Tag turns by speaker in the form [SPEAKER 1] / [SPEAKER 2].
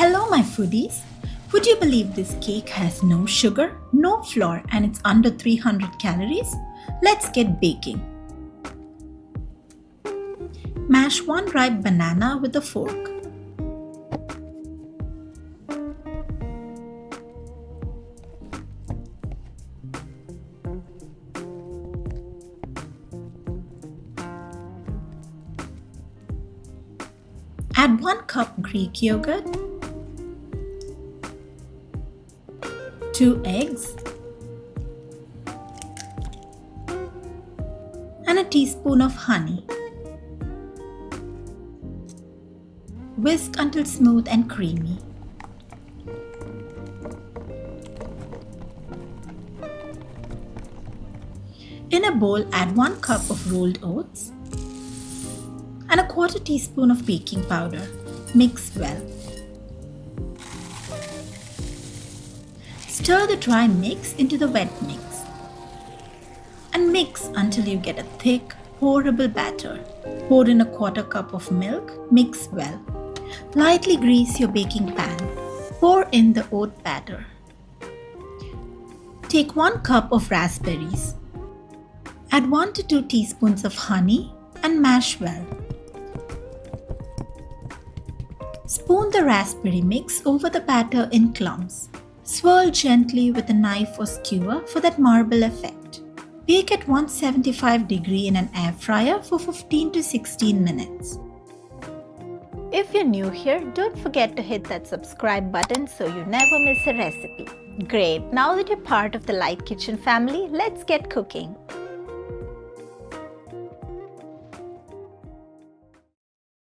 [SPEAKER 1] Hello, my foodies. Would you believe this cake has no sugar, no flour, and it's under 300 calories? Let's get baking. Mash one ripe banana with a fork. Add 1 cup Greek yogurt, 2 eggs, and a teaspoon of honey. Whisk until smooth and creamy. In a bowl, add 1 cup of rolled oats and a quarter teaspoon of baking powder. Mix well. Stir the dry mix into the wet mix and mix until you get a thick, pourable batter. Pour in a quarter cup of milk. Mix well. Lightly grease your baking pan. Pour in the oat batter. Take 1 cup of raspberries. Add 1 to 2 teaspoons of honey and mash well. Spoon the raspberry mix over the batter in clumps. Swirl gently with a knife or skewer for that marble effect. Bake at 175 degrees in an air fryer for 15 to 16 minutes. If you're new here, don't forget to hit that subscribe button so you never miss a recipe. Great, now that you're part of the Light Kitchen family, let's get cooking.